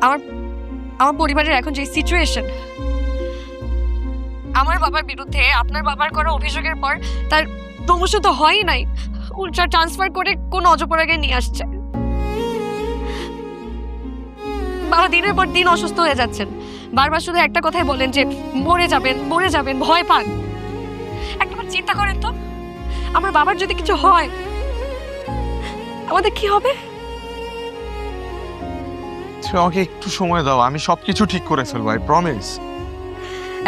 আমার আমার পরিবারের এখন যে সিচুয়েশন, আমার বাবার বিরুদ্ধে আপনার বাবার করা অভিযোগের পর তার প্রমোশন তো হয়ই নাই, উল্টা ট্রান্সফার করে কোন অজপরাগে নিয়ে আসছে। বাবা দিনের পর দিন অসুস্থ হয়ে যাচ্ছেন, বারবার শুধু একটা কথাই বলেন যে মরে যাবেন, ভয় পান। একবার চিন্তা করেন তো, আমার বাবার যদি কিছু হয় আমাদের কি হবে? আমাকে একটু সময় দাও, আমি সবকিছু ঠিক করে ফেলবো, আই প্রমিস।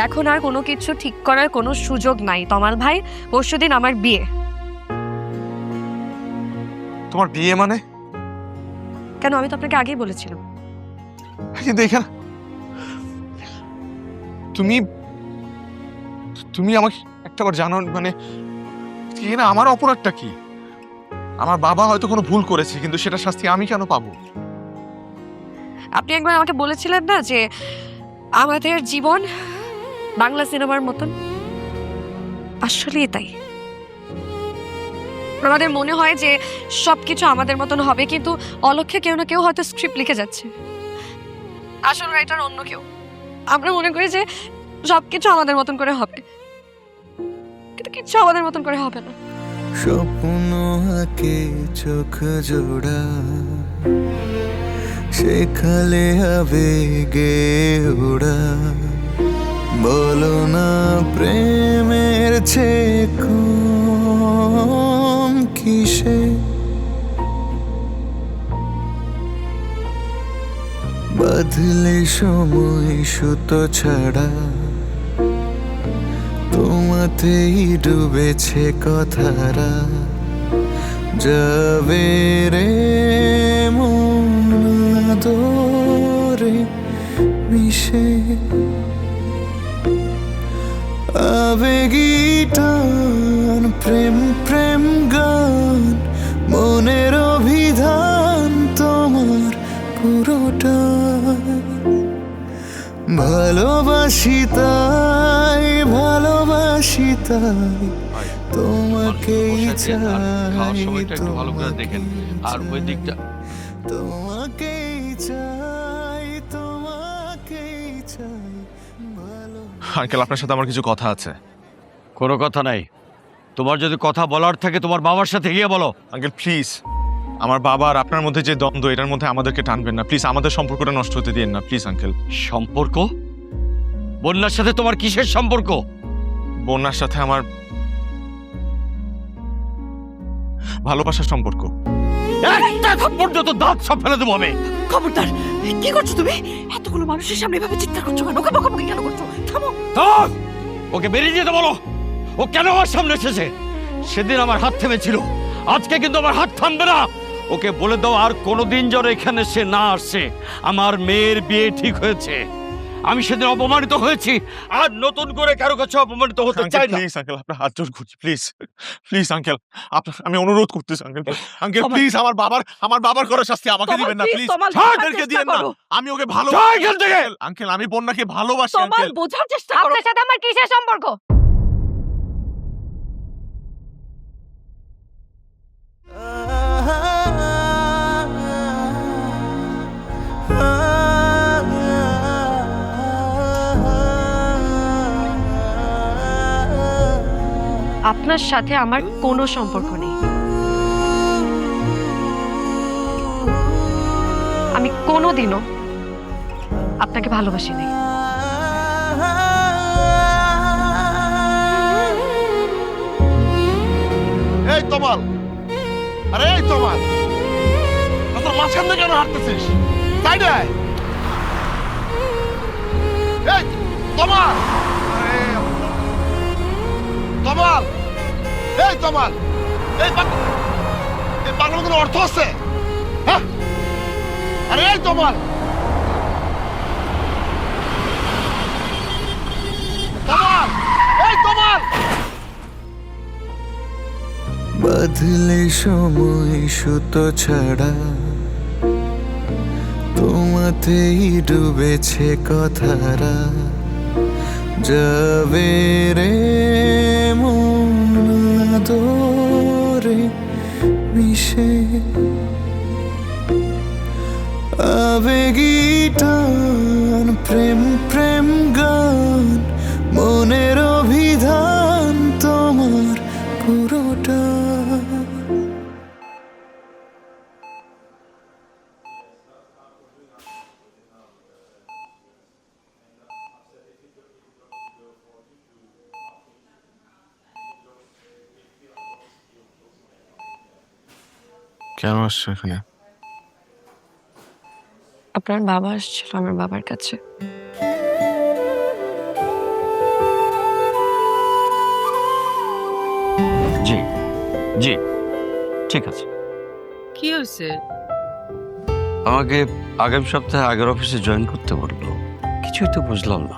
এখন আর কোনো কিছু ঠিক করার কোনো সুযোগ নাই তমাল ভাই। পরশুদিন আমার বিয়ে। তোমার বিয়ে মানে? কেন, আমি তো আপনাকে আগেই বলেছিলাম। কিন্তু এখানে তুমি তুমি আমাকে একটাবার জানো, মানে এখানে আমার অপরাধটা কি? আমার বাবা হয়তো কোনো ভুল করেছে, কিন্তু সেটা শাস্তি আমি কেন পাবো? আপনি একবার আমাকে বলেছিলেন না যে আমাদের জীবন বাংলা সিনেমার মতন। আসলেই তাই। আমাদের মনে হয় যে সবকিছু আমাদের মতন হবে, কিন্তু অলক্ষ্যে কেউ না কেউ হয়তো স্ক্রিপ্ট লিখে যাচ্ছে, আসল রাইটার অন্য কেউ। আমরা মনে করি যে সবকিছু আমাদের মতন করে হবে, কিন্তু কিছু আমাদের মতন করে হবে না। স্বপ্ন আঁকে চোখ জোড়া, সেখালে আবেগে ওড়া। বলো না প্রেমের চেয়ে কম কিসে? বাঁধলে সময় সুতো ছাড়া, তোমাতেই ডুবেছে কথারা। যাবে রে মন আদরে মিশে, আবেগী টান প্রেম প্রেম গান, মনের অভিধান তোমার পুরোটা। ভালোবাসি তাই তোমাকেই চাই, আর ওই দিকটা তোমাকেই চাই, তোমাকেই চাই ভালো। আঙ্কেল, আপনার সাথে আমার কিছু কথা আছে। কোনো কথা নাই। তোমার যদি কথা বলার থাকে তোমার বাবার সাথে গিয়ে বলো। আঙ্কেল প্লিজ, আমার বাবা আর আপনার মধ্যে যে দ্বন্দ্ব, এটার মধ্যে আমাদেরকে টানবেন না প্লিজ। আমাদের সম্পর্কটা নষ্ট হতে দিন না প্লিজ আঙ্কেল। সম্পর্ক? বন্যার সাথে তোমার কিসের সম্পর্ক? বন্যার সাথে আমার ভালোবাসার সম্পর্ক। একটা থাপ্পড় তো দাঁত সব ফেলে দেবো আমি। খবরদার, কি করছো তুমি? এতগুলো মানুষের সামনে এভাবে চিৎকার করছো কেন? বকাবকি কেন করছো? থামো। থাম! ওকে বেরিয়ে যেতে বলো। ও কেন আমার সামনে এসেছে? সেদিন আমার হাত থেমেছিল, আজকে কিন্তু আমার হাত থামবে না। ওকে বলে দাও আর কোনোদিন যেন এখানে সে না আসে। আমার মেয়ের বিয়ে ঠিক হয়েছে। আমি সেদিন অপমানিত হয়েছি, আর নতুন করে কারো কাছে অপমানিত হতে চাই না। প্লিজ আঙ্কেল, আপনার হাত জোর করছি, প্লিজ প্লিজ আঙ্কেল, আপনার আমি অনুরোধ করতেছি আঙ্কেল। আঙ্কেল প্লিজ, আমার বাবার করার শাস্তি আমাকে দিবেন না প্লিজ। তাদেরকে দিবেন না, আমি ওকে ভালোবাসি আঙ্কেল। আমি বন্যাকে ভালোবাসি আঙ্কেল। বোঝার চেষ্টা করো। আপনার সাথে আমার কিসের সম্পর্ক? আপনার সাথে আমার কোনো সম্পর্ক নেই। আমি কোনোদিনও আপনাকে ভালোবাসি নাই। এই তমাল, আরে এই তমাল, তোর মাঝখান থেকে কেন হাঁটতেছিস? সাইডে আয়। এই তমাল, তমাল, এই তমাল, এই পাগলের কোনো অর্থ আছে? হ্যাঁ, আরে এই তমাল, তমাল, এই তমাল। বাঁধলে সময় সুতো ছাড়া, তোমাতেই ডুবেছে কথারা। যাবে রে মন আদরে মিশে, আবেগী টান, প্রেম প্রেম গান, মনের অভিধান তোমার পুরোটা। কেন আসছো এখানে? আপনার বাবা আসছিল আমার বাবার কাছে। জি জি ঠিক আছে। কি হয়েছে? আমাকে আগামী সপ্তাহে আগের অফিসে জয়েন করতে বললো, কিছুই তো বুঝলাম না।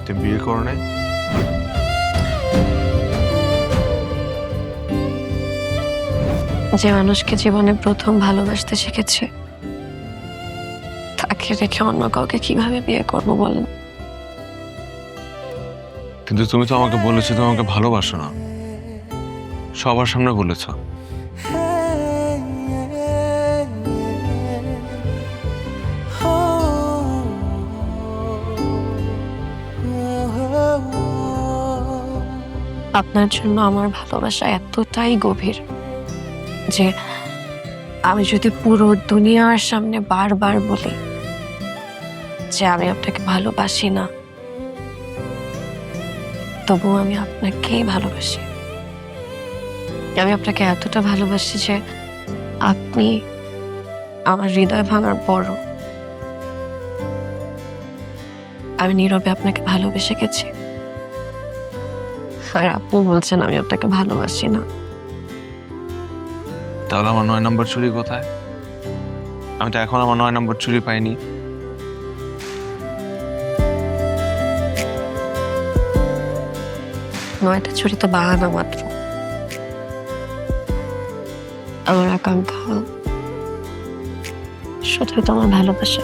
তুমি বিয়ে করো নাই? যে মানুষকে জীবনে প্রথম ভালোবাসতে শিখেছে তাকে রেখে অন্য কাউকে কিভাবে বিয়ে করবো বলেন? কিন্তু তুমি তো আমাকে বলেছো তুমি আমাকে ভালোবাসো না, সবার সামনে বলেছো। আপনার জন্য আমার ভালোবাসা এতটাই গভীর যে আমি যদি পুরো দুনিয়ার সামনে বারবার বলি যে আমি আপনাকে ভালোবাসি না, তবুও আমি আপনাকেই ভালোবাসি। আমি আপনাকে এতটা ভালোবাসি যে আপনি আমার হৃদয় ভাঙার বড়। আমি নীরবে আপনাকে ভালোবেসে গেছি, আর আপনি বলছেন আমি আপনাকে ভালোবাসি না। তাহলে আমার 9 নম্বর চুরি কোথায়? আমি তো এখন আমার 9 নম্বর চুরি পাইনি। নয়টা চুরি তো বাহানা মাত্র। আমার আকাঙ্ক্ষা শুধুই তোমার ভালোবাসা।